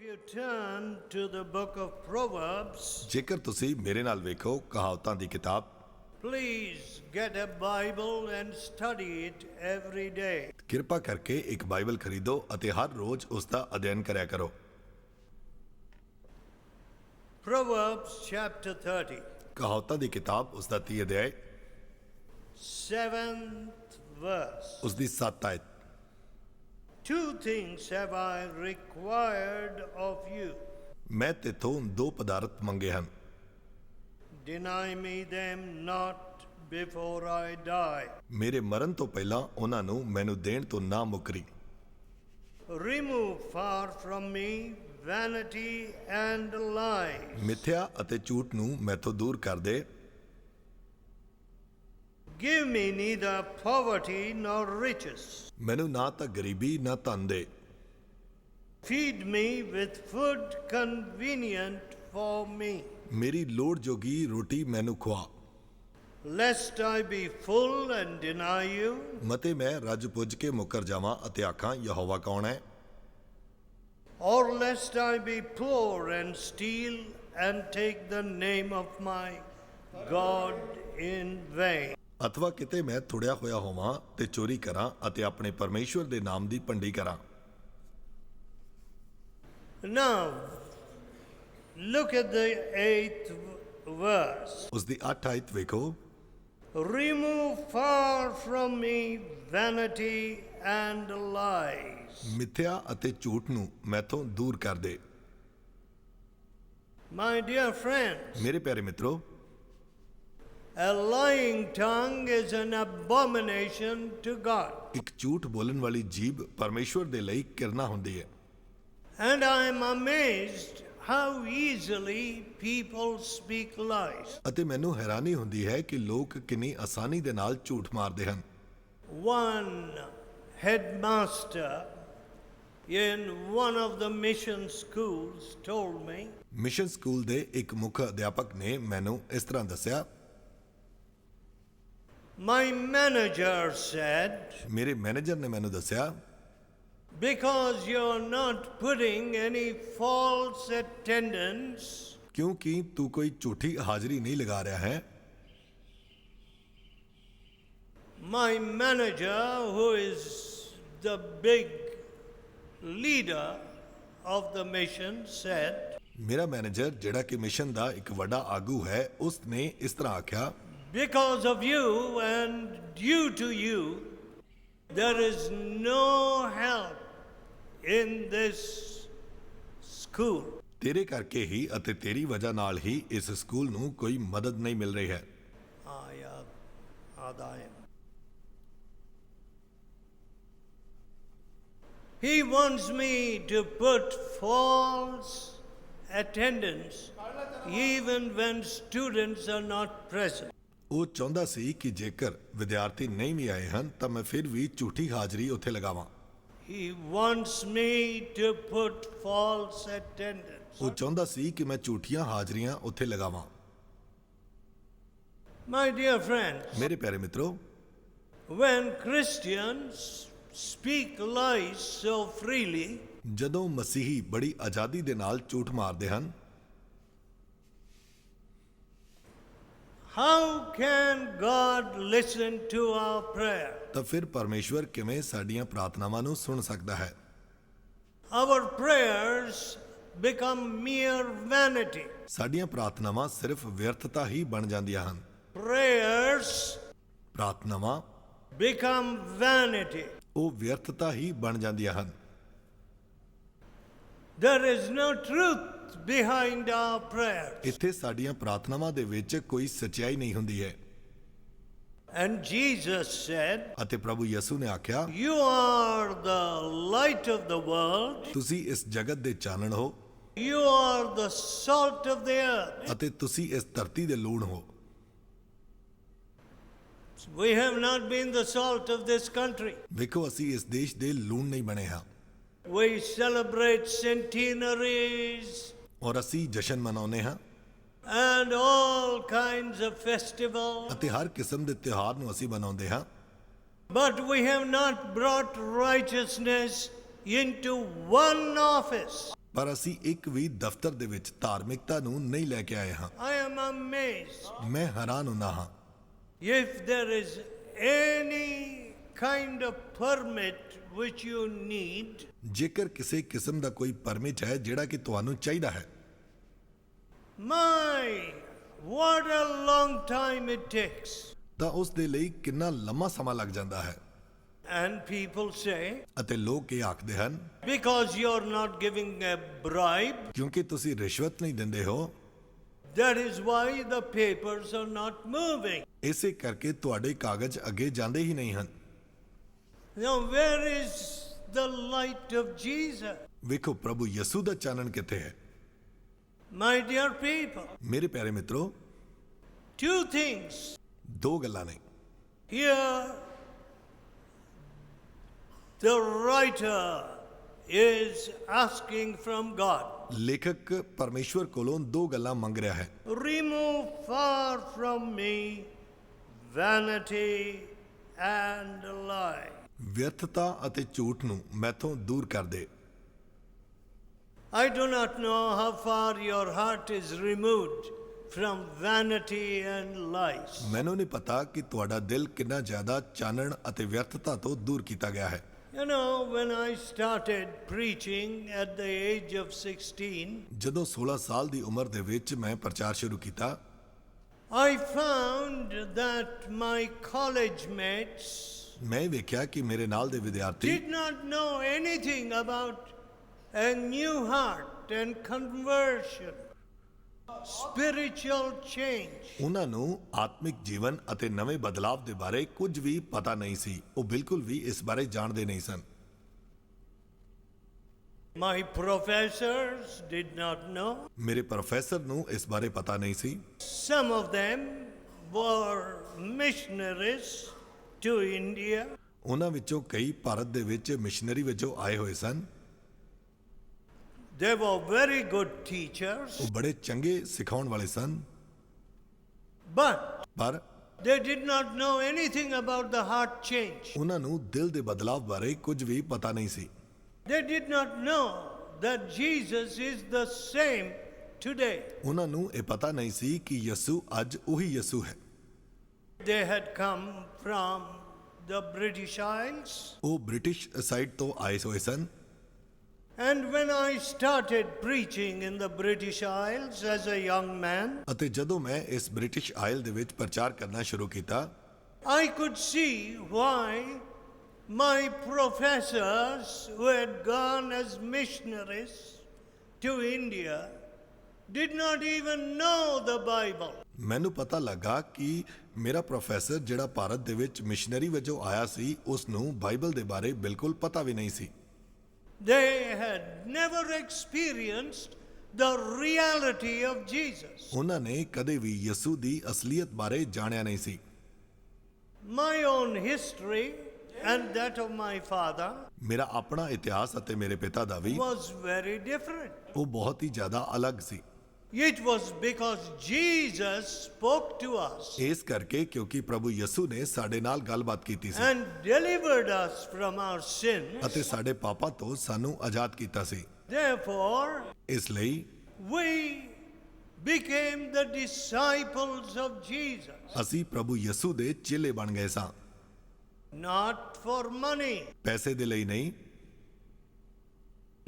you turn to the book of Proverbs, ਜੇਕਰ ਤੁਸੀਂ ਮੇਰੇ ਨਾਲ ਵੇਖੋ ਕਹਾਵਤਾਂ ਦੀ ਕਿਤਾਬ, please get a Bible and study it every day. ਕਿਰਪਾ ਕਰਕੇ ਇੱਕ ਬਾਈਬਲ ਖਰੀਦੋ ਅਤੇ ਹਰ ਰੋਜ਼ ਉਸ ਦਾ ਅਧਿਐਨ ਕਰਿਆ ਕਰੋ। Proverbs chapter 30, ਕਹਾਵਤਾਂ ਦੀ ਕਿਤਾਬ ਉਸ ਦਾ 30 ਅਧਿਆਇ 7th verse. ਉਸ ਦੀ 7 ਆਇਤ। Two things have I required of you. ਮੈਂ ਤੇਥੋਂ ਦੋ ਪਦਾਰਥ ਮੰਗੇ ਹਨ, Deny me them not before I die. ਮੇਰੇ ਮਰਨ ਤੋਂ ਪਹਿਲਾਂ ਉਹਨਾਂ ਨੂੰ ਮੈਨੂੰ ਦੇਣ ਤੋਂ ਨਾ ਮੁਕਰੀ। Remove far from me vanity and lies. ਮਿੱਥਿਆ ਅਤੇ ਝੂਠ ਨੂੰ ਮੈਥੋਂ ਦੂਰ ਕਰ ਦੇ। Give me neither poverty nor riches. ਮੈਨੂੰ ਨਾ ਤਾਂ ਗਰੀਬੀ ਨਾ ਧਨ ਦੇ। Feed me with food convenient for me, ਮੇਰੀ ਲੋੜ ਜੋਗੀ ਰੋਟੀ ਮੈਨੂੰ ਖਵਾ, lest I be full and deny you, ਮਤੇ ਮੈਂ ਰੱਜ ਪੁੱਜ ਕੇ ਮੁੱਕਰ ਜਾਵਾਂ ਅਤੇ ਆਖਾਂ ਯਹੋਵਾ ਕੌਣ ਹੈ। or lest I be poor and steal and take the name of my God in vain. ਅਥਵਾ ਕਿਤੇ ਮੈਂ ਥੁੜਿਆ ਹੋਇਆ ਹੋਵਾਂ ਤੇ ਚੋਰੀ ਕਰਾਂ ਅਤੇ ਆਪਣੇ ਪਰਮੇਸ਼ਵਰ ਦੇ ਨਾਮ ਦੀ ਭੰਡੀ ਕਰਾਂ। Now, look at the 8th verse. ਉਸ ਦੀ 8 ਆਇਤ ਵੇਖੋ। Remove far from me vanity and lies. ਮਿੱਥਿਆ ਅਤੇ ਝੂਠ ਨੂੰ ਮੈਥੋਂ ਦੂਰ ਕਰ ਦੇ। My dear friends, ਮੇਰੇ ਪਿਆਰੇ ਮਿੱਤਰੋ, a lying tongue is an abomination to God. ਇੱਕ ਝੂਠ ਬੋਲਣ ਵਾਲੀ ਜੀਭ ਪਰਮੇਸ਼ਵਰ ਦੇ ਲਈ ਕਿਰਨਾ ਹੁੰਦੀ ਹੈ। And I am amazed how easily people speak lies. ਅਤੇ ਮੈਨੂੰ ਹੈਰਾਨੀ ਹੁੰਦੀ ਹੈ ਕਿ ਲੋਕ ਕਿੰਨੀ ਆਸਾਨੀ ਦੇ ਨਾਲ ਝੂਠ ਮਾਰਦੇ ਹਨ। One headmaster in one of the mission schools told me, mission school ਦੇ ਇੱਕ ਮੁੱਖ ਅਧਿਆਪਕ ਨੇ ਮੈਨੂੰ ਇਸ ਤਰ੍ਹਾਂ ਦੱਸਿਆ, my manager said, ਮੇਰੇ ਮੈਨੇਜਰ ਨੇ ਮੈਨੂੰ ਦੱਸਿਆ, because you're not putting any false attendance, ਕਿਉਂਕਿ ਤੂੰ ਕੋਈ ਝੂਠੀ ਹਾਜ਼ਰੀ ਨਹੀਂ ਲਗਾ ਰਿਹਾ ਹੈ। my manager, who is the big leader of the mission, said, ਮੇਰਾ ਮੈਨੇਜਰ ਜਿਹੜਾ ਕਿ ਮਿਸ਼ਨ ਦਾ ਇੱਕ ਵੱਡਾ ਆਗੂ ਹੈ, ਉਸ ਨੇ ਇਸ ਤਰ੍ਹਾਂ ਆਖਿਆ, because of you and due to you, there is no help in this school. ਤੇਰੇ ਕਰਕੇ ਹੀ ਅਤੇ ਤੇਰੀ ਵਜ੍ਹਾ ਨਾਲ ਹੀ ਇਸ ਸਕੂਲ ਨੂੰ ਕੋਈ ਮਦਦ ਨਹੀਂ ਮਿਲ ਰਹੀ ਹੈ। He wants me to put false attendance even when students are not present. ਉਹ ਚਾਹੁੰਦਾ ਸੀ ਕਿ ਜੇਕਰ ਵਿਦਿਆਰਥੀ ਨਹੀਂ ਵੀ ਆਏ ਹਨ ਤਾਂ ਮੈਂ ਫਿਰ ਵੀ ਝੂਠੀ ਹਾਜ਼ਰੀ ਉੱਥੇ ਲਗਾਵਾਂ। He wants me to put false attendance. ਉਹ ਚਾਹੁੰਦਾ ਸੀ ਕਿ ਮੈਂ ਝੂਠੀਆਂ ਹਾਜ਼ਰੀਆਂ ਉੱਥੇ ਲਗਾਵਾਂ। My dear friends, ਮੇਰੇ ਪਿਆਰੇ ਮਿੱਤਰੋ, when Christians speak lies so freely, ਜਦੋਂ ਮਸੀਹੀ ਬੜੀ ਆਜ਼ਾਦੀ ਦੇ ਨਾਲ ਝੂਠ ਮਾਰਦੇ ਹਨ, how can God listen to our prayer? ਤਾਂ ਫਿਰ ਪਰਮੇਸ਼ਵਰ ਕਿਵੇਂ ਸਾਡੀਆਂ ਪ੍ਰਾਰਥਨਾਵਾਂ ਨੂੰ ਸੁਣ ਸਕਦਾ ਹੈ। Our prayers become mere vanity. ਸਾਡੀਆਂ ਪ੍ਰਾਰਥਨਾਵਾਂ ਸਿਰਫ ਵਿਅਰਥਤਾ ਹੀ ਬਣ ਜਾਂਦੀਆਂ ਹਨ। Prayers ਪ੍ਰਾਰਥਨਾਵਾਂ become vanity. ਉਹ ਵਿਅਰਥਤਾ ਹੀ ਬਣ ਜਾਂਦੀਆਂ ਹਨ। There is no truth behind our prayers. ਇੱਥੇ ਸਾਡੀਆਂ ਪ੍ਰਾਰਥਨਾਵਾਂ ਦੇ ਵਿੱਚ ਕੋਈ ਸੱਚਾਈ ਨਹੀਂ ਹੁੰਦੀ ਹੈ। And Jesus said, ਅਤੇ ਪ੍ਰਭੂ ਯਿਸੂ ਨੇ ਆਖਿਆ, you are the light of the world. ਤੁਸੀਂ ਇਸ ਜਗਤ ਦੇ ਚਾਨਣ ਹੋ You are the salt of the earth. ਅਤੇ ਤੁਸੀਂ ਇਸ ਧਰਤੀ ਦੇ ਲੂਣ ਹੋ। We have not been the salt of this country. ਵੇਖੋ, ਅਸੀਂ ਇਸ ਦੇਸ਼ ਦੇ ਲੂਣ ਨਹੀਂ ਬਣੇ ਹਾਂ। We celebrate centenaries ਔਰ ਅਸੀਂ ਜਸ਼ਨ ਮਨਾਉਂਦੇ ਹਾਂ and all kinds of festivals. ਅਤੇ ਹਰ ਕਿਸਮ ਦੇ ਤਿਉਹਾਰ ਨੂੰ ਅਸੀਂ ਮਨਾਉਂਦੇ ਹਾਂ। But we have not brought righteousness into one office. ਪਰ ਅਸੀਂ ਇੱਕ ਵੀ ਦਫ਼ਤਰ ਦੇ ਵਿੱਚ ਧਾਰਮਿਕਤਾ ਨੂੰ ਨਹੀਂ ਲੈ ਕੇ ਆਏ ਹਾਂ। I am amazed. ਮੈਂ ਹੈਰਾਨ ਹੁੰਦਾ ਹਾਂ। If there is any kind of permit which you need, ਜੇਕਰ ਕਿਸੇ ਕਿਸਮ ਦਾ ਕੋਈ ਪਰਮਿਟ ਹੈ ਜਿਹੜਾ ਕਿ ਤੁਹਾਨੂੰ ਚਾਹੀਦਾ ਹੈ, my, what a long time it takes. ਤਾਂ ਉਸ ਦੇ ਲਈ ਕਿੰਨਾ ਲੰਮਾ ਸਮਾਂ ਲੱਗ ਜਾਂਦਾ ਹੈ। And people say, ਅਤੇ ਲੋਕ ਇਹ ਆਖਦੇ ਹਨ, because you're not giving a bribe, ਕਿਉਂਕਿ ਤੁਸੀਂ ਰਿਸ਼ਵਤ ਨਹੀਂ ਦਿੰਦੇ ਹੋ, that is why the papers are not moving. ਇਸੇ ਕਰਕੇ ਤੁਹਾਡੇ ਕਾਗਜ਼ ਅੱਗੇ ਜਾਂਦੇ ਹੀ ਨਹੀਂ ਹਨ। Now, where is the light of Jesus? ਵੇਖੋ ਪ੍ਰਭੂ ਯਿਸੂ ਦਾ ਚਾਨਣ ਕਿੱਥੇ ਹੈ। My dear people, ਮੇਰੇ ਪਿਆਰੇ ਮਿੱਤਰੋ, two things. ਦੋ ਗੱਲਾਂ ਨੇ। Here, the writer is asking from God, ਲੇਖਕ ਪਰਮੇਸ਼ਵਰ ਕੋਲੋਂ ਦੋ ਗੱਲਾਂ ਮੰਗ ਰਿਹਾ ਹੈ। remove far from me vanity and lie. ਵਿਅਰਥਤਾ ਅਤੇ ਝੂਠ ਨੂੰ ਮੈਥੋਂ ਦੂਰ ਕਰ ਦੇ। I do not know how far your heart is removed from vanity and lies. ਮੈਨੂੰ ਨਹੀਂ ਪਤਾ ਕਿ ਤੁਹਾਡਾ ਦਿਲ ਕਿੰਨਾ ਜ਼ਿਆਦਾ ਚਾਨਣ ਅਤੇ ਵਿਅਰਥਤਾ ਤੋਂ ਦੂਰ ਕੀਤਾ ਗਿਆ ਹੈ। You know, when I started preaching at the age of 16, ਜਦੋਂ 16 ਸਾਲ ਦੀ ਉਮਰ ਦੇ ਵਿੱਚ ਮੈਂ ਪ੍ਰਚਾਰ ਸ਼ੁਰੂ ਕੀਤਾ, I found that my college mates ਮੈਂ ਵੇਖਿਆ ਕਿ ਮੇਰੇ ਨਾਲ ਦੇ ਵਿਦਿਆਰਥੀ did not know anything about a new heart and conversion, spiritual change. ਉਹਨਾਂ ਨੂੰ ਆਤਮਿਕ ਜੀਵਨ ਅਤੇ ਨਵੇਂ ਬਦਲਾਵ ਦੇ ਬਾਰੇ ਕੁਝ ਵੀ ਪਤਾ ਨਹੀਂ ਸੀ। ਉਹ ਬਿਲਕੁਲ ਵੀ ਇਸ ਬਾਰੇ ਜਾਣਦੇ ਨਹੀਂ ਸਨ। My professors did not know. ਮੇਰੇ ਪ੍ਰੋਫੈਸਰ ਨੂੰ ਇਸ ਬਾਰੇ ਪਤਾ ਨਹੀਂ ਸੀ। Some of them were missionaries to India. ਉਹਨਾਂ ਵਿੱਚੋਂ ਕਈ ਭਾਰਤ ਦੇ ਵਿੱਚ ਮਿਸ਼ਨਰੀ ਵਜੋਂ ਆਏ ਹੋਏ ਸਨ। They were very good teachers, ਉਹ ਬੜੇ ਚੰਗੇ ਸਿਖਾਉਣ ਵਾਲੇ ਸਨ, but ਪਰ they did not know anything about the heart change. ਉਹਨਾਂ ਨੂੰ ਦਿਲ ਦੇ ਬਦਲਾਵ ਬਾਰੇ ਕੁਝ ਵੀ ਪਤਾ ਨਹੀਂ ਸੀ। They did not know that Jesus is the same today. ਉਹਨਾਂ ਨੂੰ ਇਹ ਪਤਾ ਨਹੀਂ ਸੀ ਕਿ ਯਿਸੂ ਅੱਜ ਉਹੀ ਯਿਸੂ ਹੈ। They had come from the British Isles. ਉਹ ਬ੍ਰਿਟਿਸ਼ ਸਾਈਡ ਤੋਂ ਆਏ ਹੋਏ ਸਨ। And when I started preaching in the British Isles as a young man, ਅਤੇ ਜਦੋਂ ਮੈਂ ਇਸ ਬ੍ਰਿਟਿਸ਼ ਆਇਲ ਦੇ ਵਿੱਚ ਪ੍ਰਚਾਰ ਕਰਨਾ ਸ਼ੁਰੂ ਕੀਤਾ, I could see why my professors who had gone as missionaries to India did not even know the Bible. ਮੈਨੂੰ ਪਤਾ ਲੱਗਾ ਕਿ ਮੇਰਾ ਪ੍ਰੋਫੈਸਰ ਜਿਹੜਾ ਭਾਰਤ ਦੇ ਵਿੱਚ ਮਿਸ਼ਨਰੀ ਵਜੋਂ ਆਇਆ ਸੀ, ਉਸ ਨੂੰ ਬਾਈਬਲ ਦੇ ਬਾਰੇ ਬਿਲਕੁਲ ਪਤਾ ਵੀ ਨਹੀਂ ਸੀ। They had never experienced the reality of Jesus. ਉਹਨਾਂ ਨੇ ਕਦੇ ਵੀ ਯਿਸੂ ਦੀ ਅਸਲੀਅਤ ਬਾਰੇ ਜਾਣਿਆ ਨਹੀਂ ਸੀ। My own history and that of my father ਮੇਰਾ ਆਪਣਾ ਇਤਿਹਾਸ ਅਤੇ ਮੇਰੇ ਪਿਤਾ ਦਾ ਵੀ was very different. ਉਹ ਬਹੁਤ ਹੀ ਜ਼ਿਆਦਾ ਅਲੱਗ ਸੀ। It was because Jesus spoke to us ਇਸ ਕਰਕੇ ਕਿਉਂਕਿ ਪ੍ਰਭੂ ਯਿਸੂ ਨੇ ਸਾਡੇ ਨਾਲ ਗੱਲਬਾਤ ਕੀਤੀ ਸੀ and delivered us from our sins. ਅਤੇ ਸਾਡੇ ਪਾਪਾਂ ਤੋਂ ਸਾਨੂੰ ਆਜ਼ਾਦ ਕੀਤਾ ਸੀ। Therefore, ਇਸ ਲਈ we became the disciples of Jesus, ਅਸੀਂ ਪ੍ਰਭੂ ਯਿਸੂ ਦੇ ਚੇਲੇ ਬਣ ਗਏ ਸਾਂ। not for money, ਪੈਸੇ ਦੇ ਲਈ ਨਹੀਂ,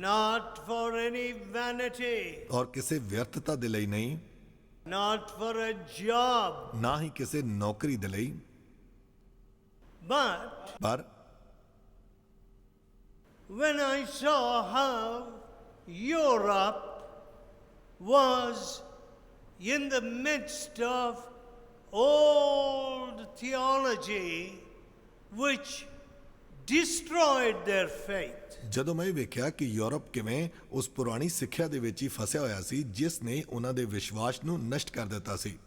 not for any vanity, ਔਰ ਕਿਸੇ ਵਿਅਰਥਤਾ ਦੇ ਲਈ ਨਹੀਂ, not for a job, ਨਾ ਹੀ ਕਿਸੇ ਨੌਕਰੀ ਦੇ ਲਈ, but ਪਰ when I saw how Europe was in the midst of old theology which destroyed their faith, ਜਦੋਂ ਮੈਂ ਵੇਖਿਆ ਕਿ ਯੂਰਪ ਕਿਵੇਂ ਉਸ ਪੁਰਾਣੀ ਸਿੱਖਿਆ ਦੇ ਵਿੱਚ ਹੀ ਫਸਿਆ ਹੋਇਆ ਸੀ ਜਿਸ ਨੇ ਉਹਨਾਂ ਦੇ ਵਿਸ਼ਵਾਸ ਨੂੰ ਨਸ਼ਟ ਕਰ ਦਿੱਤਾ ਸੀ,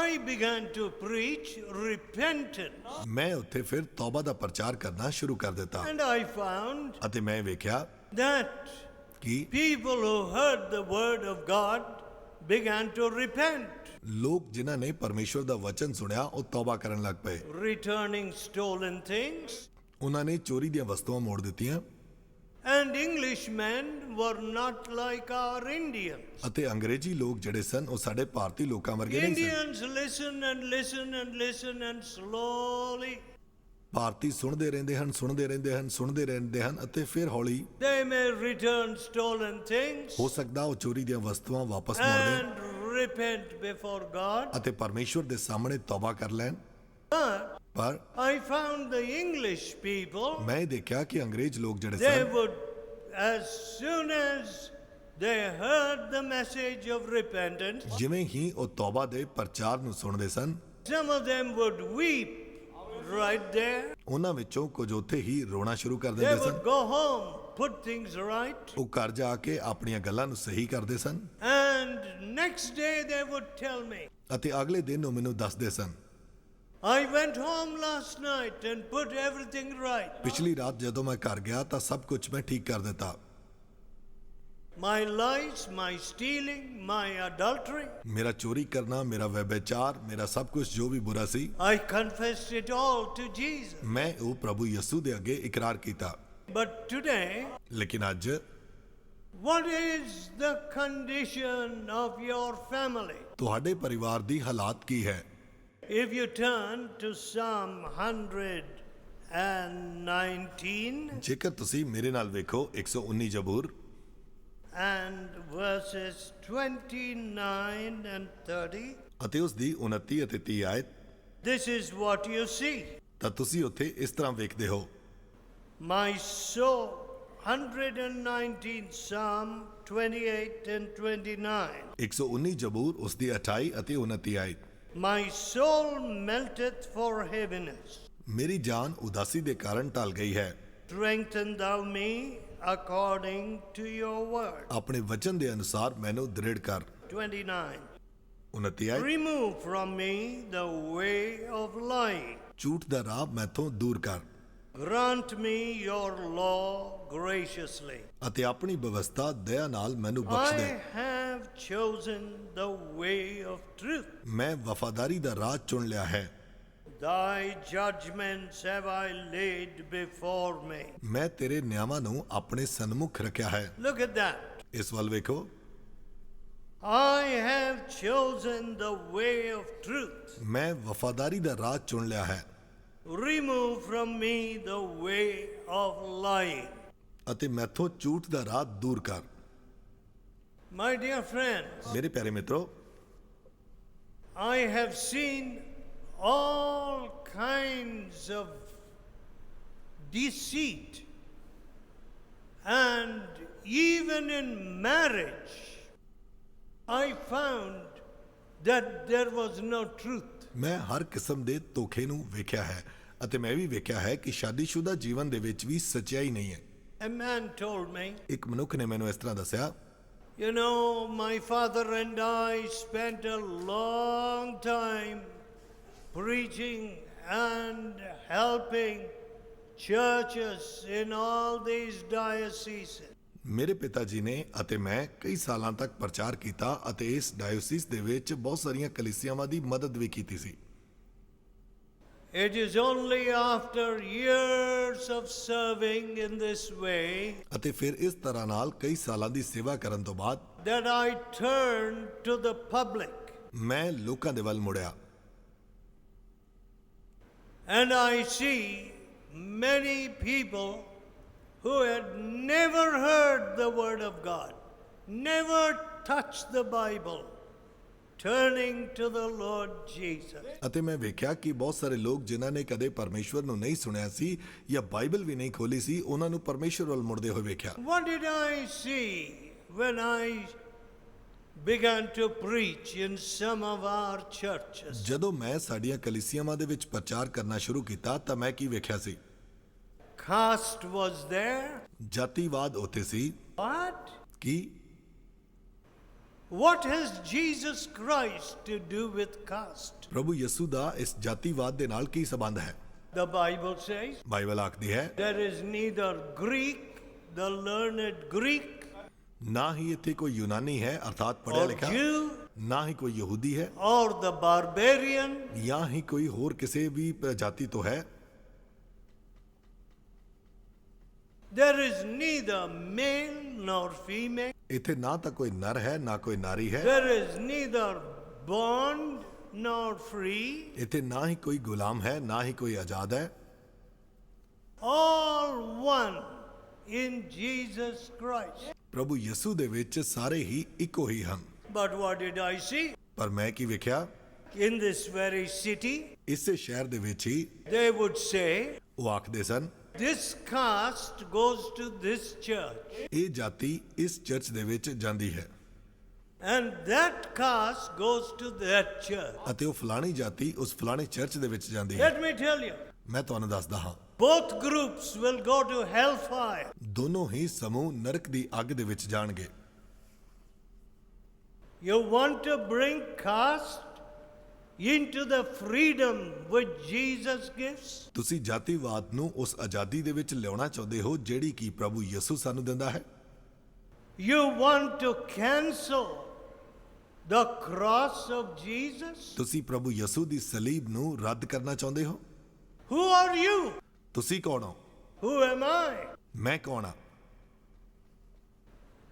I began to preach repentance. ਮੈਂ ਉੱਥੇ ਫਿਰ ਤੌਬਾ ਦਾ ਪ੍ਰਚਾਰ ਕਰਨਾ ਸ਼ੁਰੂ ਕਰ ਦਿੱਤਾ And I found ਅਤੇ ਮੈਂ ਵੇਖਿਆ that ਕਿ people who heard the word of God began to repent, ਲੋਕ ਜਿਨ੍ਹਾਂ ਨੇ ਪਰਮੇਸ਼ਵਰ ਦਾ ਵਚਨ ਸੁਣਿਆ ਉਹ ਤੌਬਾ ਕਰਨ ਲੱਗ ਪਏ। returning stolen things. ਉਹਨਾਂ ਨੇ ਚੋਰੀ ਦੀਆਂ ਵਸਤੂਆਂ ਮੋੜ ਦਿੱਤੀਆਂ And Englishmen were not like our Indians. ਅਤੇ ਅੰਗਰੇਜ਼ੀ ਲੋਕ ਜਿਹੜੇ ਸਨ ਉਹ ਸਾਡੇ ਭਾਰਤੀ ਲੋਕਾਂ ਵਰਗੇ ਨਹੀਂ ਸਨ। Indians listen and listen and listen and slowly ਭਾਰਤੀ ਸੁਣਦੇ ਰਹਿੰਦੇ ਹਨ, ਸੁਣਦੇ ਰਹਿੰਦੇ ਹਨ, ਸੁਣਦੇ ਰਹਿੰਦੇ ਹਨ ਅਤੇ ਫਿਰ ਹੌਲੀ they may return stolen things ਹੋ ਸਕਦਾ ਉਹ ਚੋਰੀ ਦੀਆਂ ਵਸਤੂਆਂ ਵਾਪਸ ਮੋੜ ਦੇਣ and repent before God. ਅਤੇ ਪਰਮੇਸ਼ਵਰ ਦੇ ਸਾਹਮਣੇ ਤੌਬਾ ਕਰ ਲੈਣ। But ਪਰ I found the English people, ਮੈਂ ਇਹ ਦੇਖਿਆ ਕਿ ਅੰਗਰੇਜ਼ ਲੋਕ ਜਿਹੜੇ they son would, as soon as they heard the message of repentance, ਜਿਵੇਂ ਹੀ ਉਹ ਤੌਬਾ ਦੇ ਪ੍ਰਚਾਰ ਨੂੰ ਸੁਣਦੇ ਸਨ, some of them would weep right there. ਉਹਨਾਂ ਵਿੱਚੋਂ ਕੁਝ ਉੱਥੇ ਹੀ ਰੋਣਾ ਸ਼ੁਰੂ ਕਰ They ਦਿੰਦੇ would son. go home, put things right, ਉਹ ਘਰ ਜਾ ਕੇ ਆਪਣੀਆਂ ਗੱਲਾਂ ਨੂੰ ਸਹੀ ਕਰਦੇ ਸਨ and next day they would tell me, ਅਤੇ ਅਗਲੇ ਦਿਨ ਉਹ ਮੈਨੂੰ ਦੱਸਦੇ ਸਨ, I went home last night and put everything right. ਪਿਛਲੀ ਰਾਤ ਜਦੋਂ ਮੈਂ ਘਰ ਗਿਆ ਤਾਂ ਸਭ ਕੁਝ ਮੈਂ ਠੀਕ ਕਰ ਦਿੱਤਾ। My lies, my stealing, my adultery, ਮੇਰਾ ਚੋਰੀ ਕਰਨਾ, ਮੇਰਾ ਵਿਭਾਚਾਰ, ਮੇਰਾ ਸਭ ਕੁਝ ਜੋ ਵੀ ਬੁਰਾ ਸੀ, I confessed it all to Jesus. ਮੈਂ ਉਹ ਪ੍ਰਭੂ ਯਿਸੂ ਦੇ ਅੱਗੇ ਇਕਰਾਰ ਕੀਤਾ। But today, ਲੇਕਿਨ ਅੱਜ what is the condition of your family? ਤੁਹਾਡੇ ਪਰਿਵਾਰ ਦੀ ਹਾਲਾਤ ਕੀ ਹੈ? If you turn to Psalm 119 ਜੇਕਰ ਤੁਸੀਂ ਮੇਰੇ ਨਾਲ ਵੇਖੋ 119 ਜ਼ਬੂਰ and verses 29 and 30, ਅਤੇ ਉਸ ਦੀ 29 ਅਤੇ 30 ਆਇਤ, this is what you see. ਤਾਂ ਤੁਸੀਂ ਉੱਥੇ ਇਸ ਤਰ੍ਹਾਂ ਵੇਖਦੇ ਹੋ, My soul, 119 Psalm 28 and 29. 119 ਜ਼ਬੂਰ ਉਸ ਦੀ 28 ਅਤੇ 29 ਆਇਤ, My soul melteth for heaviness. ਮੇਰੀ ਜਾਨ ਉਦਾਸੀ ਦੇ ਕਾਰਨ ਟਲ ਗਈ ਹੈ। Strengthen thou me according to your word. ਆਪਣੇ ਵਚਨ ਦੇ ਅਨੁਸਾਰ ਮੈਨੂੰ ਦ੍ਰਿੜ ਕਰ। 29. 29 ਆਇਤ, Remove from me the way of lying. ਝੂਠ ਦਾ ਰਾਹ ਮੈਥੋਂ ਦੂਰ ਕਰ Grant me your law graciously. ਅਤੇ ਆਪਣੀ ਵਿਵਸਥਾ ਦਇਆ ਨਾਲ ਮੈਨੂੰ ਬਖਸ਼ I ਦੇ। have chosen the way of truth. ਮੈਂ ਵਫਾਦਾਰੀ ਦਾ ਰਾਹ ਚੁਣ ਲਿਆ ਹੈ। Thy judgments have I laid before me. ਮੈਂ ਤੇਰੇ ਨਿਯਮਾਂ ਨੂੰ ਆਪਣੇ ਸਨਮੁਖ ਰੱਖਿਆ ਹੈ। Look at that. ਇਸ ਵੱਲ ਵੇਖੋ, I have chosen the way of truth. ਮੈਂ ਵਫਾਦਾਰੀ ਦਾ ਰਾਹ ਚੁਣ ਲਿਆ ਹੈ Remove from me the way of lying. ਅਤੇ ਮੈਥੋਂ ਝੂਠ ਦਾ ਰਾਹ ਦੂਰ ਕਰ। My dear friends, ਮੇਰੇ ਪਿਆਰੇ ਮਿੱਤਰੋ, I have seen all kinds of deceit, and even in marriage, I found that there was no truth. ਮੈਂ ਹਰ ਕਿਸਮ ਦੇ ਧੋਖੇ ਨੂੰ ਵੇਖਿਆ ਹੈ ਅਤੇ ਮੈਂ ਵੀ ਵੇਖਿਆ ਹੈ ਕਿ ਸ਼ਾਦੀशुदा ਜੀਵਨ ਦੇ ਵਿੱਚ ਵੀ ਸੱਚਾਈ ਨਹੀਂ ਹੈ। A man told me, ਇੱਕ ਮਨੁੱਖ ਨੇ ਮੈਨੂੰ ਇਸ ਤਰ੍ਹਾਂ ਦੱਸਿਆ, you know, my father and I spent a long time preaching and helping churches in all these dioceses. ਮੇਰੇ ਪਿਤਾ ਜੀ ਨੇ ਅਤੇ ਮੈਂ ਕਈ ਸਾਲਾਂ ਤੱਕ ਪ੍ਰਚਾਰ ਕੀਤਾ ਅਤੇ ਇਸ ਡਾਇਓਸਿਸ ਦੇ ਵਿੱਚ ਬਹੁਤ ਸਾਰੀਆਂ ਕਲੀਸਿਆਵਾਂ ਦੀ ਮਦਦ ਵੀ ਕੀਤੀ ਸੀ। It is only after years of serving in this way ਅਤੇ ਫਿਰ ਇਸ ਤਰ੍ਹਾਂ ਨਾਲ ਕਈ ਸਾਲਾਂ ਦੀ ਸੇਵਾ ਕਰਨ ਤੋਂ ਬਾਅਦ that I turned to the public ਮੈਂ ਲੋਕਾਂ ਦੇ ਵੱਲ ਮੁੜਿਆ and I see many people who had never heard the word of God, never touched the Bible, turning to the Lord Jesus. ਅਤੇ ਮੈਂ ਵੇਖਿਆ ਕਿ ਬਹੁਤ ਸਾਰੇ ਲੋਕ ਜਿਨ੍ਹਾਂ ਨੇ ਕਦੇ ਪਰਮੇਸ਼ਵਰ ਨੂੰ ਨਹੀਂ ਸੁਣਿਆ ਸੀ ਜਾਂ ਬਾਈਬਲ ਵੀ ਨਹੀਂ ਖੋਲੀ ਸੀ, ਉਹਨਾਂ ਨੂੰ ਪਰਮੇਸ਼ਵਰ ਵੱਲ ਮੁੜਦੇ ਹੋਏ ਵੇਖਿਆ। What did I see when I began to preach in some of our churches? ਜਦੋਂ ਮੈਂ ਸਾਡੀਆਂ ਕਲੀਸਿਆਵਾਂ ਦੇ ਵਿੱਚ ਪ੍ਰਚਾਰ ਕਰਨਾ ਸ਼ੁਰੂ ਕੀਤਾ ਤਾਂ ਮੈਂ ਕੀ ਵੇਖਿਆ ਸੀ? Caste was there. ਜਾਤੀਵਾਦ ਉੱਥੇ ਸੀ। What? Ki? What has Jesus Christ to do with caste? ਪ੍ਰਭੂ ਯਿਸੂ ਦਾ ਇਸ ਜਾਤੀਵਾਦ ਦੇ ਨਾਲ ਕੀ ਸੰਬੰਧ ਹੈ? The Bible says ਬਾਈਬਲ ਆਖਦੀ ਹੈ, there is neither Greek, the learned Greek, ਨਾ ਹੀ ਇੱਥੇ ਕੋਈ ਯੂਨਾਨੀ ਹੈ ਅਰਥਾਤ ਪੜ੍ਹਿਆ or ਲਿਖਿਆ, Jew, ਨਾ ਹੀ ਕੋਈ ਯਹੂਦੀ ਹੈ, or the barbarian, ਜਾਂ ਹੀ ਕੋਈ ਹੋਰ ਕਿਸੇ ਵੀ ਜਾਤੀ ਤੋਂ ਹੈ। There is neither male nor female. ਇੱਥੇ ਨਾ ਤਾਂ ਕੋਈ ਨਰ ਹੈ ਨਾ ਕੋਈ ਨਾਰੀ ਹੈ। There is neither bond nor free. ਇੱਥੇ ਨਾ ਹੀ ਕੋਈ ਗੁਲਾਮ ਹੈ ਨਾ ਹੀ ਕੋਈ ਆਜ਼ਾਦ ਹੈ। All one in Jesus Christ. ਪ੍ਰਭੂ ਯਿਸੂ ਦੇ ਵਿੱਚ ਸਾਰੇ ਹੀ ਇੱਕੋ ਹੀ ਹਨ। But what did I see? ਪਰ ਮੈਂ ਕੀ ਵੇਖਿਆ? In this very city, ਇਸੇ ਸ਼ਹਿਰ ਦੇ ਵਿੱਚ ਹੀ they would say, ਉਹ ਆਖਦੇ ਸਨ, this caste goes to this church, ਇਹ ਜਾਤੀ ਇਸ ਚਰਚ ਦੇ ਵਿੱਚ ਜਾਂਦੀ ਹੈ and that caste goes to that church. ਅਤੇ ਉਹ ਫਲਾਣੀ ਜਾਤੀ ਉਸ ਫਲਾਣੀ ਚਰਚ ਦੇ ਵਿੱਚ ਜਾਂਦੀ ਹੈ। Let me tell you, ਮੈਂ ਤੁਹਾਨੂੰ ਦੱਸਦਾ ਹਾਂ, both groups will go to hellfire. ਦੋਨੋਂ ਹੀ ਸਮੂਹ ਨਰਕ ਦੀ ਅੱਗ ਦੇ ਵਿੱਚ ਜਾਣਗੇ। You want to bring caste into the freedom which Jesus gives? ਤੁਸੀਂ ਜਾਤੀਵਾਦ ਨੂੰ ਉਸ ਆਜ਼ਾਦੀ ਦੇ ਵਿੱਚ ਲਿਆਉਣਾ ਚਾਹੁੰਦੇ ਹੋ ਜਿਹੜੀ ਕਿ ਪ੍ਰਭੂ ਯਿਸੂ ਸਾਨੂੰ ਦਿੰਦਾ ਹੈ। You want to cancel the cross of Jesus? ਤੁਸੀਂ ਪ੍ਰਭੂ ਯਿਸੂ ਦੀ ਸਲੀਬ ਨੂੰ ਰੱਦ ਕਰਨਾ ਚਾਹੁੰਦੇ ਹੋ। Who are you? ਤੁਸੀਂ ਕੌਣ ਹੋ? Who am I? ਮੈਂ ਕੌਣ ਹਾਂ?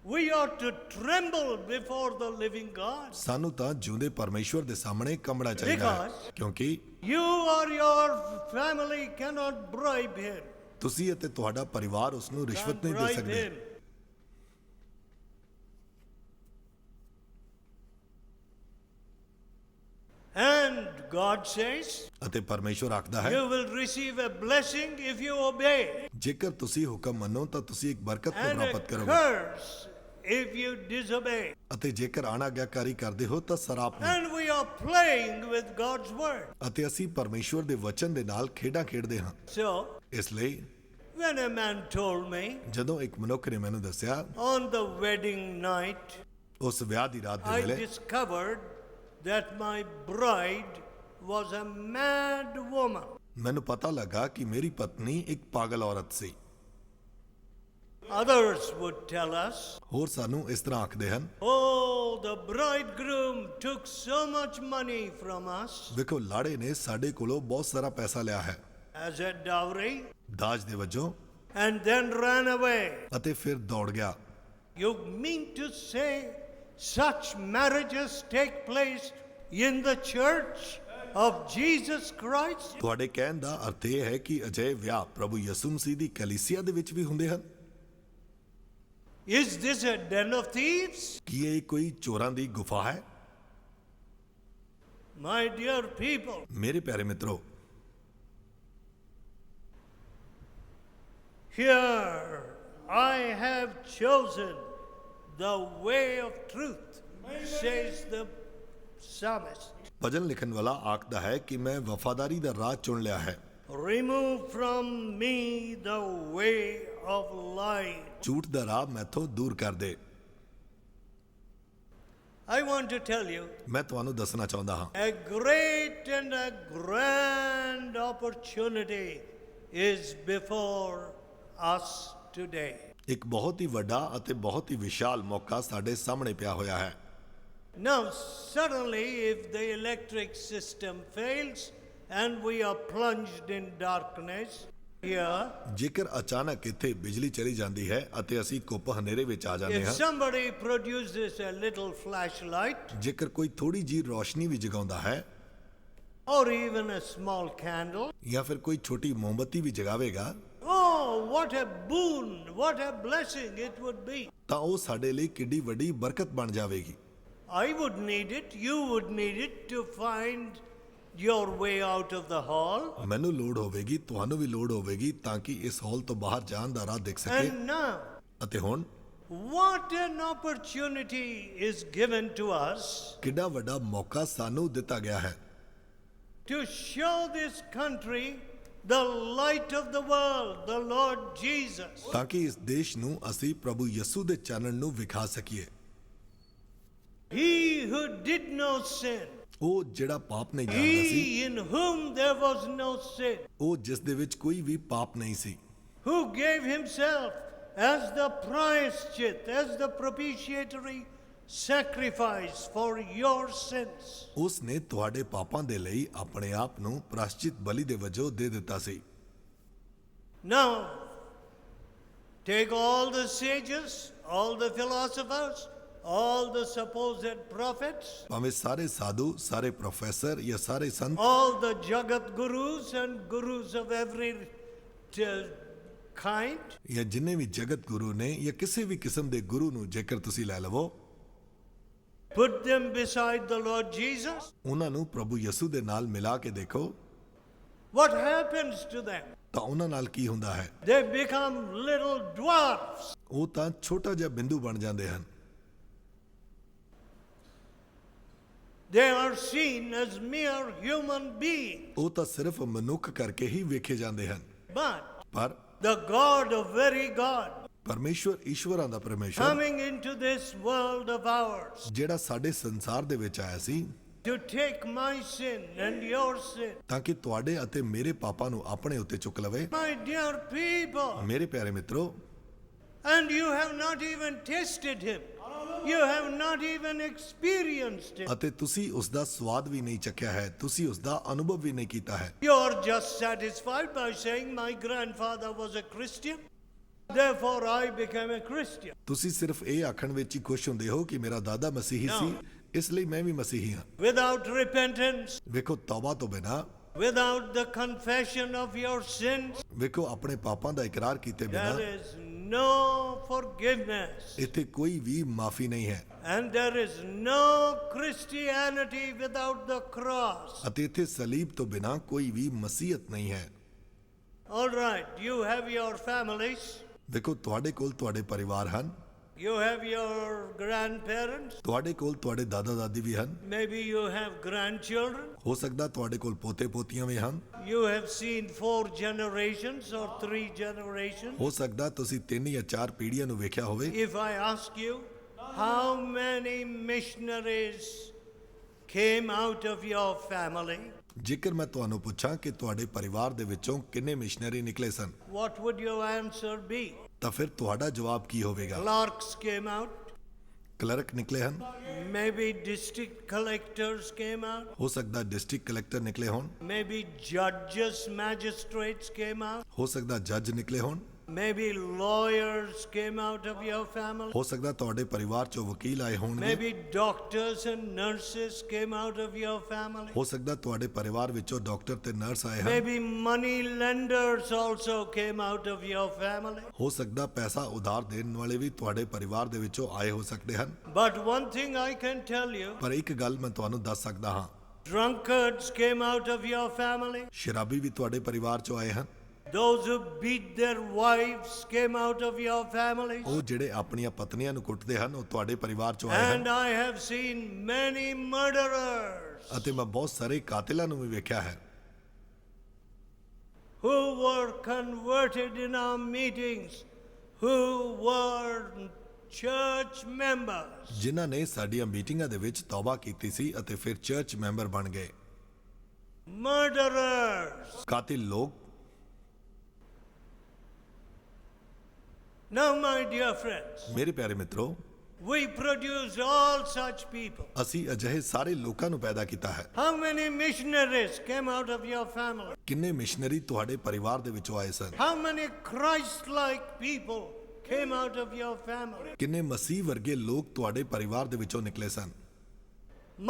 We ought to tremble before the living God. ਸਾਨੂੰ ਤਾਂ ਜਿਉਂਦੇ ਪਰਮੇਸ਼ਵਰ ਦੇ ਸਾਹਮਣੇ ਕੰਬਣਾ ਚਾਹੀਦਾ ਹੈ Because ਕਿਉਂਕਿ you or your family cannot bribe him. ਤੁਸੀਂ ਅਤੇ ਤੁਹਾਡਾ ਪਰਿਵਾਰ ਉਸ ਨੂੰ ਰਿਸ਼ਵਤ Can't ਨਹੀਂ ਦੇ bribe ਸਕਦੇ। him. And God says, ਅਤੇ ਪਰਮੇਸ਼ਵਰ ਆਖਦਾ ਹੈ, you will receive a blessing if you obey, ਜੇਕਰ ਤੁਸੀਂ ਹੁਕਮ ਮੰਨੋ ਤਾਂ ਤੁਸੀਂ ਇੱਕ ਬਰਕਤ ਨੂੰ and a ਪ੍ਰਾਪਤ ਕਰੋਗੇ curse if you disobey. ਅਤੇ ਜੇਕਰ ਅਣਆਗਿਆਕਾਰੀ ਕਰਦੇ ਹੋ ਤਾਂ ਸਰਾਪ ਨੂੰ। And we are playing with God's word. ਅਤੇ ਅਸੀਂ ਪਰਮੇਸ਼ਵਰ ਦੇ ਵਚਨ ਦੇ ਨਾਲ ਖੇਡਾਂ ਖੇਡਦੇ ਹਾਂ। So, ਇਸ ਲਈ when a man told me ਜਦੋਂ ਇੱਕ ਮਨੁੱਖ ਨੇ ਮੈਨੂੰ ਦੱਸਿਆ on the wedding night, ਉਸ ਵਿਆਹ ਦੀ ਰਾਤ ਦੇ I ਵੇਲੇ discovered that my bride was a mad woman. ਮੈਨੂੰ ਪਤਾ ਲੱਗਾ ਕਿ ਮੇਰੀ ਪਤਨੀ ਇੱਕ ਪਾਗਲ ਔਰਤ ਸੀ। Others would tell us, ਹੋਰ ਸਾਨੂੰ ਇਸ ਤਰ੍ਹਾਂ ਆਖਦੇ ਹਨ, oh, the bridegroom took so much money from us ਵੇਖੋ ਲਾੜੇ ਨੇ ਸਾਡੇ ਕੋਲੋਂ ਬਹੁਤ ਸਾਰਾ ਪੈਸਾ ਲਿਆ ਹੈ as a dowry ਦਾਜ ਦੇ ਵਜੋਂ and then ran away. ਅਤੇ ਫਿਰ ਦੌੜ ਗਿਆ। You mean to say such marriages take place in the church of Jesus Christ? ਤੁਹਾਡੇ ਕਹਿਣ ਦਾ ਅਰਥ ਇਹ ਹੈ ਕਿ ਅਜਿਹੇ ਵਿਆਹ ਪ੍ਰਭੂ ਯਿਸੂ ਮਸੀਹ ਦੀ ਕਲੀਸਿਆ ਦੇ ਵਿੱਚ ਵੀ ਹੁੰਦੇ ਹਨ? Is this a den of thieves? ਕੀ ਇਹ ਕੋਈ ਚੋਰਾਂ ਦੀ ਗੁਫਾ ਹੈ? My dear people, ਮੇਰੇ ਪਿਆਰੇ ਮਿੱਤਰੋ, here I have chosen the way of truth, says the psalmist. ਭਜਨ ਲਿਖਣ ਵਾਲਾ ਆਖਦਾ ਹੈ ਕਿ ਮੈਂ ਵਫਾਦਾਰੀ ਦਾ ਰਾਹ ਚੁਣ ਲਿਆ ਹੈ। Remove from me the way of lying. ਝੂਠ ਦਾ ਰਾਹ ਮੈਥੋਂ ਦੂਰ ਕਰ ਦੇ। I want to tell you, ਮੈਂ ਤੁਹਾਨੂੰ ਦੱਸਣਾ ਚਾਹੁੰਦਾ ਹਾਂ, a great and a grand opportunity is before us today. ਇੱਕ ਬਹੁਤ ਹੀ ਵੱਡਾ ਅਤੇ ਬਹੁਤ ਹੀ ਵਿਸ਼ਾਲ ਮੌਕਾ ਸਾਡੇ ਸਾਹਮਣੇ ਪਿਆ ਹੋਇਆ ਹੈ। Now, suddenly, if the electric system fails and we are plunged in darkness here, ਜੇਕਰ ਅਚਾਨਕ ਇੱਥੇ ਬਿਜਲੀ ਚਲੀ ਜਾਂਦੀ ਹੈ ਅਤੇ ਅਸੀਂ ਕੁੱਪ ਹਨੇਰੇ ਵਿੱਚ ਆ ਜਾਂਦੇ if ਹਾਂ, somebody produces a little flashlight ਜੇਕਰ ਕੋਈ ਥੋੜੀ ਜੀ ਰੋਸ਼ਨੀ ਵੀ ਜਗਾਉਂਦਾ ਹੈ or even a small candle, ਜਾਂ ਫਿਰ ਕੋਈ ਛੋਟੀ ਮੋਮਬੱਤੀ ਵੀ ਜਗਾਵੇਗਾ, oh, what a boon, what a blessing it would be. ਤਾਂ ਉਹ ਸਾਡੇ ਲਈ ਕਿੱਡੀ ਵੱਡੀ ਬਰਕਤ ਬਣ ਜਾਵੇਗੀ। I would need it, you would need it to find your way out of the hall. ਮੈਨੂੰ ਲੋੜ ਹੋਵੇਗੀ, ਤੁਹਾਨੂੰ ਵੀ ਲੋੜ ਹੋਵੇਗੀ ਤਾਂ ਕਿ ਇਸ ਹਾਲ ਤੋਂ ਬਾਹਰ ਜਾਣ ਦਾ ਰਾਹ ਦਿਖ ਸਕੇ। And now, ਅਤੇ ਹੁਣ what an opportunity is given to us ਕਿੱਡਾ ਵੱਡਾ ਮੌਕਾ ਸਾਨੂੰ ਦਿੱਤਾ ਗਿਆ ਹੈ to show this country the light of the world, the Lord Jesus. ਤਾਂ ਕਿ ਇਸ ਦੇਸ਼ ਨੂੰ ਅਸੀਂ ਪ੍ਰਭੂ ਯਿਸੂ ਦੇ ਚਾਨਣ ਨੂੰ ਵਿਖਾ ਸਕੀਏ। He who did no sin, ਉਹ ਜਿਹੜਾ ਪਾਪ ਨਹੀਂ ਜਾਣਦਾ ਸੀ, he in whom there was no sin, ਉਹ ਜਿਸ ਦੇ ਵਿੱਚ ਕੋਈ ਵੀ ਪਾਪ ਨਹੀਂ ਸੀ, who gave himself as the prayashchit, as the propitiatory sacrifice for your sins. ਉਸ ਨੇ ਤੁਹਾਡੇ ਪਾਪਾਂ ਦੇ ਲਈ ਆਪਣੇ ਆਪ ਨੂੰ ਪ੍ਰਾਸ਼ਚਿਤ ਬਲੀ ਦੇ ਵਜੋਂ ਦੇ ਦਿੱਤਾ ਸੀ। Now, Take all the sages, all the philosophers, all the supposed prophets, ਭਾਵੇਂ ਸਾਰੇ ਸਾਧੂ, ਸਾਰੇ ਪ੍ਰੋਫੈਸਰ ਜਾਂ ਸਾਰੇ ਸੰਤ, all the Jagat gurus and gurus of every kind, ਜਾਂ ਜਿੰਨੇ ਵੀ ਜਗਤ ਗੁਰੂ ਨੇ ਜਾਂ ਕਿਸੇ ਵੀ ਕਿਸਮ ਦੇ ਗੁਰੂ ਨੂੰ ਜੇਕਰ ਤੁਸੀਂ ਲੈ ਲਵੋ, put them beside the Lord Jesus. ਉਹਨਾਂ ਨੂੰ ਪ੍ਰਭੂ ਯਿਸੂ ਦੇ ਨਾਲ ਮਿਲਾ ਕੇ ਦੇਖੋ What happens to them? ਤਾਂ ਉਹਨਾਂ ਨਾਲ ਕੀ ਹੁੰਦਾ ਹੈ। They become little dwarfs. ਉਹ ਤਾਂ ਛੋਟਾ ਜਿਹਾ ਬਿੰਦੂ ਬਣ ਜਾਂਦੇ ਹਨ। They are seen as mere human beings. ਉਹ ਤਾਂ ਸਿਰਫ ਮਨੁੱਖ ਕਰਕੇ ਹੀ ਵੇਖੇ ਜਾਂਦੇ ਹਨ। But ਪਰ the God of very God ਪਰਮੇਸ਼ਵਰ ਈਸ਼ਵਰਾਂ ਦਾ ਪਰਮੇਸ਼ਵਰ coming into this world of ours ਜਿਹੜਾ ਸਾਡੇ ਸੰਸਾਰ ਦੇ ਵਿੱਚ ਆਇਆ ਸੀ to take my sin and your sin. ਤਾਂ ਕਿ ਤੁਹਾਡੇ ਅਤੇ ਮੇਰੇ ਪਾਪਾਂ ਨੂੰ ਆਪਣੇ ਉੱਤੇ ਚੁੱਕ ਲਵੇ। My dear people, ਮੇਰੇ ਪਿਆਰੇ ਮਿੱਤਰੋ, and you have not even tasted him. You have not even experienced it. ਅਤੇ ਤੁਸੀਂ ਉਸ ਦਾ ਸਵਾਦ ਵੀ ਨਹੀਂ ਚੱਖਿਆ ਹੈ, ਤੁਸੀਂ ਉਸ ਦਾ ਅਨੁਭਵ ਵੀ ਨਹੀਂ ਕੀਤਾ ਹੈ। You're just satisfied by saying my grandfather was a Christian, therefore I became a Christian. ਤੁਸੀਂ ਸਿਰਫ ਇਹ ਆਖਣ ਵਿੱਚ ਹੀ ਖੁਸ਼ ਹੁੰਦੇ ਹੋ ਕਿ ਮੇਰਾ ਦਾਦਾ ਮਸੀਹੀ ਸੀ, ਇਸ ਲਈ ਮੈਂ ਵੀ ਮਸੀਹੀ ਹਾਂ। Without repentance, ਵੇਖੋ, ਤੌਬਾ ਤੋਂ ਬਿਨਾਂ, without the confession of your sins, ਵੇਖੋ ਆਪਣੇ ਪਾਪਾਂ ਦਾ ਇਕਰਾਰ ਕੀਤੇ ਬਿਨਾਂ there is no forgiveness. ਇੱਥੇ ਕੋਈ ਵੀ ਮਾਫੀ ਨਹੀਂ ਹੈ। And there is no Christianity without the cross. ਅਤੇ ਇੱਥੇ ਸਲੀਬ ਤੋਂ ਬਿਨਾਂ ਕੋਈ ਵੀ ਮਸੀਹਤ ਨਹੀਂ ਹੈ। All right, you have your families, ਵੇਖੋ, ਤੁਹਾਡੇ ਕੋਲ ਤੁਹਾਡੇ ਪਰਿਵਾਰ ਹਨ, you have your grandparents, ਤੁਹਾਡੇ ਕੋਲ ਤੁਹਾਡੇ ਦਾਦਾ ਦਾਦੀ ਵੀ ਹਨ, maybe you have grandchildren, ਹੋ ਸਕਦਾ ਤੁਹਾਡੇ ਕੋਲ ਪੋਤੇ ਪੋਤੀਆਂ ਵੀ ਹਨ, you have seen 4 generations or 3 generations. ਹੋ ਸਕਦਾ ਤੁਸੀਂ 3 ਜਾਂ 4 ਪੀੜ੍ਹੀਆਂ ਨੂੰ ਵੇਖਿਆ ਹੋਵੇ। If I ask you, how many missionaries came out of your family? ਜੇਕਰ ਮੈਂ ਤੁਹਾਨੂੰ ਪੁੱਛਾਂ ਕਿ ਤੁਹਾਡੇ ਪਰਿਵਾਰ ਦੇ ਵਿੱਚੋਂ ਕਿੰਨੇ ਮਿਸ਼ਨਰੀ ਨਿਕਲੇ ਸਨ, What would your answer be? ਤਾਂ ਫਿਰ ਤੁਹਾਡਾ ਜਵਾਬ ਕੀ ਹੋਵੇਗਾ? Clerks came out, ਕਲਰਕ ਨਿਕਲੇ ਹਨ, maybe district collectors came out, ਹੋ ਸਕਦਾ ਡਿਸਟ੍ਰਿਕਟ ਕਲੈਕਟਰ ਨਿਕਲੇ ਹੋਣ, maybe judges, magistrates came out, ਹੋ ਸਕਦਾ ਜੱਜ ਨਿਕਲੇ ਹੋਣ, maybe lawyers came out of your family, ਹੋ ਸਕਦਾ ਤੁਹਾਡੇ ਪਰਿਵਾਰ ਚੋਂ ਵਕੀਲ ਆਏ ਹੋਣਗੇ, maybe doctors and nurses came out of your family, ਹੋ ਸਕਦਾ ਤੁਹਾਡੇ ਪਰਿਵਾਰ ਵਿੱਚੋਂ ਡਾਕਟਰ ਤੇ ਨਰਸ ਆਏ ਹਨ, maybe money lenders also came out of your family. ਹੋ ਸਕਦਾ ਪੈਸਾ ਉਧਾਰ ਦੇਣ ਵਾਲੇ ਵੀ ਤੁਹਾਡੇ ਪਰਿਵਾਰ ਦੇ ਵਿੱਚੋਂ ਆਏ ਹੋ ਸਕਦੇ ਹਨ। But one thing I can tell you, ਪਰ ਇੱਕ ਗੱਲ ਮੈਂ ਤੁਹਾਨੂੰ ਦੱਸ ਸਕਦਾ ਹਾਂ, drunkards came out of your family, ਸ਼ਰਾਬੀ ਵੀ ਤੁਹਾਡੇ ਪਰਿਵਾਰ ਚੋਂ ਆਏ ਹਨ, those who beat their wives came out of your families, ਉਹ ਜਿਹੜੇ ਆਪਣੀਆਂ ਪਤਨੀਆਂ ਨੂੰ ਕੁੱਟਦੇ ਹਨ ਉਹ ਤੁਹਾਡੇ ਪਰਿਵਾਰ ਚੋਂ ਆਏ ਹਨ। and I have seen many murderers ਅਤੇ ਮੈਂ ਬਹੁਤ ਸਾਰੇ ਕਾਤਿਲਾਂ ਨੂੰ ਵੀ ਵੇਖਿਆ ਹੈ who were converted in our meetings, who were church members. ਜਿਨ੍ਹਾਂ ਨੇ ਸਾਡੀਆਂ ਮੀਟਿੰਗਾਂ ਦੇ ਵਿੱਚ ਤੌਬਾ ਕੀਤੀ ਸੀ ਅਤੇ ਫਿਰ ਚਰਚ ਮੈਂਬਰ ਬਣ ਗਏ। Murderers. ਕਾਤਿਲ ਲੋਕ। Now, my dear friends, ਮੇਰੇ ਪਿਆਰੇ ਮਿੱਤਰੋ, we produced all such people. ਅਸੀਂ ਅਜਿਹੇ ਸਾਰੇ ਲੋਕਾਂ ਨੂੰ ਪੈਦਾ ਕੀਤਾ ਹੈ। How many missionaries came out of your family? ਕਿੰਨੇ ਮਿਸ਼ਨਰੀ ਤੁਹਾਡੇ ਪਰਿਵਾਰ ਦੇ ਵਿੱਚੋਂ ਆਏ ਸਨ? How many Christ-like people came out of your family? ਕਿੰਨੇ ਮਸੀਹ ਵਰਗੇ ਲੋਕ ਤੁਹਾਡੇ ਪਰਿਵਾਰ ਦੇ ਵਿੱਚੋਂ ਨਿਕਲੇ ਸਨ?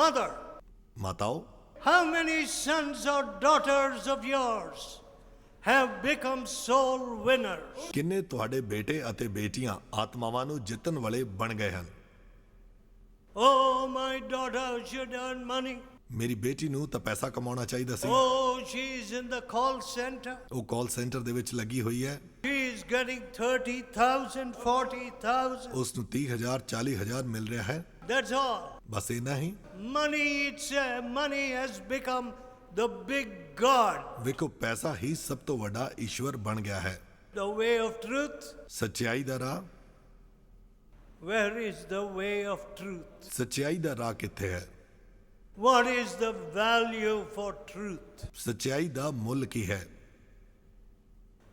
Mother, ਮਾਤਾਓ, how many sons or daughters of yours have become soul winners? ਕਿੰਨੇ ਤੁਹਾਡੇ ਬੇਟੇ ਅਤੇ ਬੇਟੀਆਂ ਆਤਮਾਵਾਂ ਨੂੰ ਜਿੱਤਣ ਵਾਲੇ ਬਣ ਗਏ ਹਨ? Oh, my daughter should earn money. ਮੇਰੀ ਬੇਟੀ ਨੂੰ ਤਾਂ ਪੈਸਾ ਕਮਾਉਣਾ ਚਾਹੀਦਾ ਸੀ। Oh, she's in the call center. ਉਹ ਕਾਲ ਸੈਂਟਰ ਦੇ ਵਿੱਚ ਲੱਗੀ ਹੋਈ ਹੈ, She's getting 30,000, 40,000. ਉਸ ਨੂੰ 30,000 40,000 ਮਿਲ ਰਿਹਾ ਹੈ। That's all. ਬਸ ਇੰਨਾ ਹੀ। Money has become the big God. ਵੇਖੋ, ਪੈਸਾ ਹੀ ਸਭ ਤੋਂ ਵੱਡਾ ਈਸ਼ਵਰ ਬਣ ਗਿਆ ਹੈ। The way of truth. ਸੱਚਾਈ ਦਾ ਰਾਹ, Where is the way of truth? ਸੱਚਾਈ ਦਾ ਰਾਹ ਕਿੱਥੇ ਹੈ? What is the value for truth? ਸੱਚਾਈ ਦਾ ਮੁੱਲ ਕੀ ਹੈ?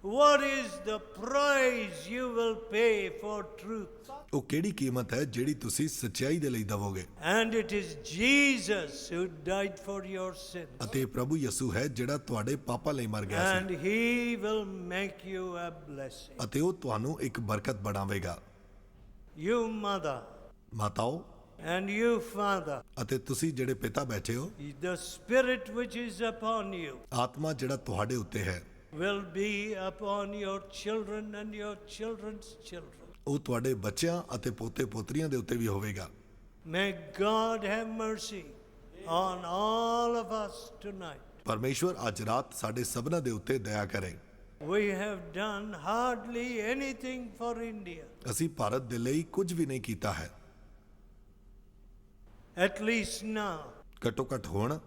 What is the price you will pay for truth? ਉਹ ਕਿਹੜੀ ਕੀਮਤ ਹੈ ਜਿਹੜੀ ਤੁਸੀਂ ਸੱਚਾਈ ਦੇ ਲਈ ਦਵੋਗੇ? And it is Jesus who died for your sins. ਅਤੇ ਪ੍ਰਭੂ ਯਿਸੂ ਹੈ ਜਿਹੜਾ ਤੁਹਾਡੇ ਪਾਪਾਂ ਲਈ ਮਰ ਗਿਆ And C he will make you a blessing. ਅਤੇ ਉਹ ਤੁਹਾਨੂੰ ਇੱਕ ਬਰਕਤ ਬਣਾਵੇਗਾ। You mother ਮਾਤਾਓ and you father, ਅਤੇ ਤੁਸੀਂ ਜਿਹੜੇ ਪਿਤਾ ਬੈਠੇ ਹੋ, the spirit which is upon you ਆਤਮਾ ਜਿਹੜਾ ਤੁਹਾਡੇ ਉੱਤੇ ਹੈ will be upon your children and your children's children. ਉਹ ਤੁਹਾਡੇ ਬੱਚਿਆਂ ਅਤੇ ਪੋਤੇ ਪੋਤਰੀਆਂ ਦੇ ਉੱਤੇ ਵੀ ਹੋਵੇਗਾ। May God have mercy on all of us tonight. ਪਰਮੇਸ਼ਵਰ ਅੱਜ ਰਾਤ ਸਾਡੇ ਸਭਨਾਂ ਦੇ ਉੱਤੇ ਦਇਆ ਕਰੇ। We have done hardly anything for India. ਅਸੀਂ ਭਾਰਤ ਦੇ ਲਈ ਕੁਝ ਵੀ ਨਹੀਂ ਕੀਤਾ ਹੈ। At least now, ਘੱਟੋ ਘੱਟ ਹੁਣ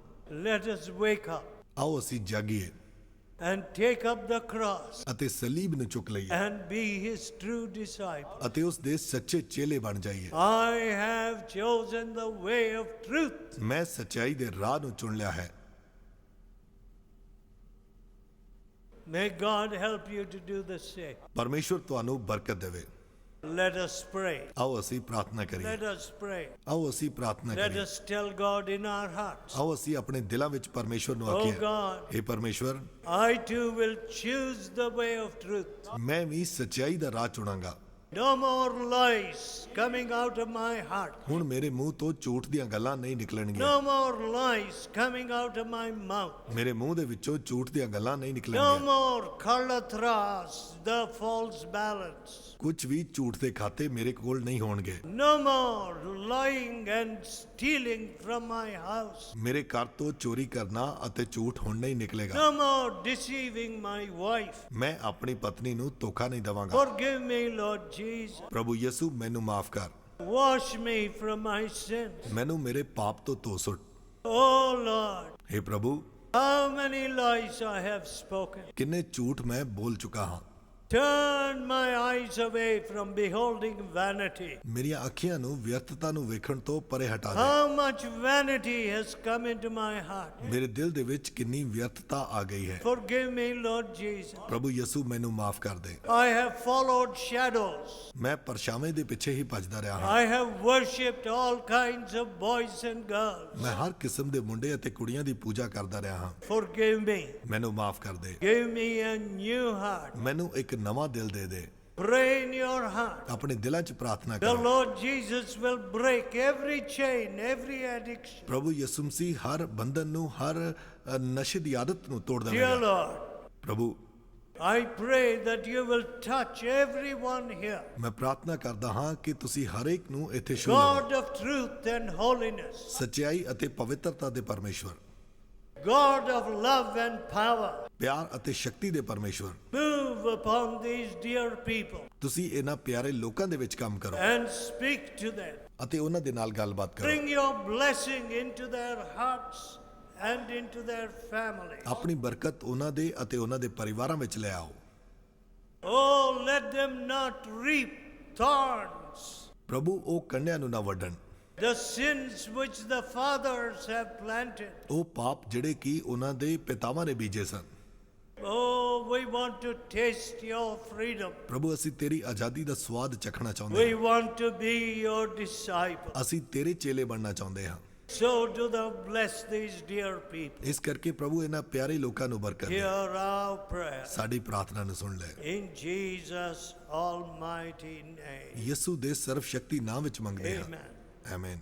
let us wake up ਆਓ ਅਸੀਂ ਜਾਗੀਏ and take up the cross ਅਤੇ ਸਲੀਬ ਨੂੰ ਚੁੱਕ ਲਈਏ and be his true disciple. ਅਤੇ ਉਸ ਦੇ ਸੱਚੇ ਚੇਲੇ ਬਣ ਜਾਈਏ। I have chosen the way of truth. ਮੈਂ ਸੱਚਾਈ ਦੇ ਰਾਹ ਨੂੰ ਚੁਣ ਲਿਆ ਹੈ। May God help you to do the same. ਪਰਮੇਸ਼ਵਰ ਤੁਹਾਨੂੰ ਬਰਕਤ ਦੇਵੇ। Let us pray. ਆਓ ਅਸੀਂ ਪ੍ਰਾਰਥਨਾ ਕਰੀਏ। Let us pray. ਆਓ ਅਸੀਂ ਪ੍ਰਾਰਥਨਾ Let ਕਰੀਏ। us tell God in our hearts, ਆਓ ਅਸੀਂ ਆਪਣੇ ਦਿਲਾਂ ਵਿੱਚ ਪਰਮੇਸ਼ਵਰ ਨੂੰ Oh ਆਖੀਏ, God, हे ਪਰਮੇਸ਼ਵਰ, I too will choose the way of truth. ਮੈਂ ਵੀ ਸੱਚਾਈ ਦਾ ਰਾਹ ਚੁਣਾਂਗਾ। No more lies coming out of my heart. ਹੁਣ ਮੇਰੇ ਮੂੰਹ ਤੋਂ ਝੂਠ ਦੀਆਂ ਗੱਲਾਂ ਨਹੀਂ ਨਿਕਲਣਗੀਆਂ। No more lies coming out of my mouth. ਮੇਰੇ ਮੂੰਹ ਦੇ ਵਿੱਚੋਂ ਝੂਠ ਦੀਆਂ ਗੱਲਾਂ ਨਹੀਂ No ਨਿਕਲਣਗੀਆਂ। more kalatras, the false balance. ਕੁਝ ਵੀ ਝੂਠ ਦੇ ਖਾਤੇ ਮੇਰੇ ਕੋਲ ਨਹੀਂ ਹੋਣਗੇ। No more lying and stealing from my house. ਮੇਰੇ ਘਰ ਤੋਂ ਚੋਰੀ ਕਰਨਾ ਅਤੇ ਝੂਠ ਹੁਣ ਨਹੀਂ ਨਿਕਲੇਗਾ। No more deceiving my wife. ਮੈਂ ਆਪਣੀ ਪਤਨੀ ਨੂੰ ਧੋਖਾ ਨਹੀਂ ਦੇਵਾਂਗਾ। Forgive me, Lord Jesus. ਪ੍ਰਭੂ ਯਿਸੂ ਮੈਨੂੰ ਮਾਫ ਕਰ। Wash me from my sins. ਮੈਨੂੰ ਮੇਰੇ ਪਾਪ ਤੋਂ ਧੋ ਸੁੱਟ। Oh Lord, हे ਪ੍ਰਭੂ, how many lies I have spoken. ਕਿੰਨੇ ਝੂਠ ਮੈਂ ਬੋਲ ਚੁੱਕਾ ਹਾਂ। Turn my eyes away from beholding vanity. ਮੇਰੀਆਂ ਅੱਖੀਆਂ ਨੂੰ ਵਿਅਰਥਤਾ ਨੂੰ ਵੇਖਣ ਤੋਂ ਪਰੇ ਹਟਾ ਦੇ। How much vanity has come into my heart. ਮੇਰੇ ਦਿਲ ਦੇ ਵਿੱਚ ਕਿੰਨੀ ਵਿਅਰਥਤਾ ਆ ਗਈ ਹੈ। Forgive me, Lord Jesus. ਪ੍ਰਭੂ ਯਿਸੂ ਮੈਨੂੰ ਮਾਫ ਕਰ ਦੇ। I have followed shadows. ਮੈਂ ਪਰਛਾਵੇਂ ਦੇ ਪਿੱਛੇ ਹੀ ਭੱਜਦਾ ਰਿਹਾ ਹਾਂ। I have worshipped all kinds of boys and girls. ਮੈਂ ਹਰ ਕਿਸਮ ਦੇ ਮੁੰਡੇ ਅਤੇ ਕੁੜੀਆਂ ਦੀ ਪੂਜਾ ਕਰਦਾ ਰਿਹਾ ਹਾਂ। Forgive me. ਮੈਨੂੰ ਮਾਫ ਕਰ ਦੇ। Give me a new heart. ਮੈਨੂੰ ਇੱਕ ਨਵਾਂ ਦਿਲ ਦੇ ਦੇ। Pray in your heart. ਆਪਣੇ ਦਿਲਾਂ 'ਚ ਪ੍ਰਾਰਥਨਾ The ਕਰੋ। Lord Jesus will break every chain, every addiction. ਪ੍ਰਭੂ ਯਿਸੂ ਮਸੀਹ ਹਰ ਬੰਧਨ ਨੂੰ, ਹਰ ਨਸ਼ੇ ਦੀ ਆਦਤ ਨੂੰ ਤੋੜ Dear ਦੇਵੇਗਾ। Lord, ਪ੍ਰਭੂ, I pray that you will touch everyone here. ਮੈਂ ਪ੍ਰਾਰਥਨਾ ਕਰਦਾ ਹਾਂ ਕਿ ਤੁਸੀਂ ਹਰ ਇੱਕ ਨੂੰ ਇੱਥੇ ਛੂਹ ਲਓ। God of truth and holiness. ਸੱਚਾਈ ਅਤੇ ਪਵਿੱਤਰਤਾ ਦੇ ਪਰਮੇਸ਼ਵਰ, God of love and power. ਪਿਆਰ ਅਤੇ ਸ਼ਕਤੀ ਦੇ ਪਰਮੇਸ਼ਵਰ, Move upon these dear people ਤੁਸੀਂ ਇਹਨਾਂ ਪਿਆਰੇ ਲੋਕਾਂ ਦੇ ਵਿੱਚ ਕੰਮ ਕਰੋ and speak to them. ਅਤੇ ਉਹਨਾਂ ਦੇ ਨਾਲ ਗੱਲਬਾਤ ਕਰੋ। Bring your blessing into their hearts and into their families. ਆਪਣੀ ਬਰਕਤ ਉਹਨਾਂ ਦੇ ਅਤੇ ਉਹਨਾਂ ਦੇ ਪਰਿਵਾਰਾਂ ਵਿੱਚ ਲੈ ਆਓ। Oh, let them not reap thorns. ਪ੍ਰਭੂ, ਉਹ ਕੰਨਿਆਂ ਨੂੰ ਨਾ ਵੱਢਣ। The sins which the fathers have planted. ਉਹ ਪਾਪ ਜਿਹੜੇ ਕਿ ਉਹਨਾਂ ਦੇ ਪਿਤਾਵਾਂ ਨੇ ਬੀਜੇ ਸਨ। Oh, we want to taste your freedom. ਪ੍ਰਭੂ, ਅਸੀਂ ਤੇਰੀ ਆਜ਼ਾਦੀ ਦਾ ਸਵਾਦ ਚਖਣਾ ਚਾਹੁੰਦੇ We ਹਾਂ। want to be your disciples. ਅਸੀਂ ਤੇਰੇ ਚੇਲੇ ਬਣਨਾ ਚਾਹੁੰਦੇ ਹਾਂ। So do thou bless these dear people. ਇਸ ਕਰਕੇ ਪ੍ਰਭੂ ਇਹਨਾਂ ਪਿਆਰੇ ਲੋਕਾਂ ਨੂੰ ਬਰਕਤ ਦੇ। Hear our prayer. ਸਾਡੀ ਪ੍ਰਾਰਥਨਾ ਨੂੰ ਸੁਣ ਲੈ। In Jesus' almighty name. ਯਿਸੂ ਦੇ ਸਰਵ ਸ਼ਕਤੀ ਨਾਮ ਵਿੱਚ ਮੰਗਦੇ ਹਾਂ। Amen. ਆਮੀਨ।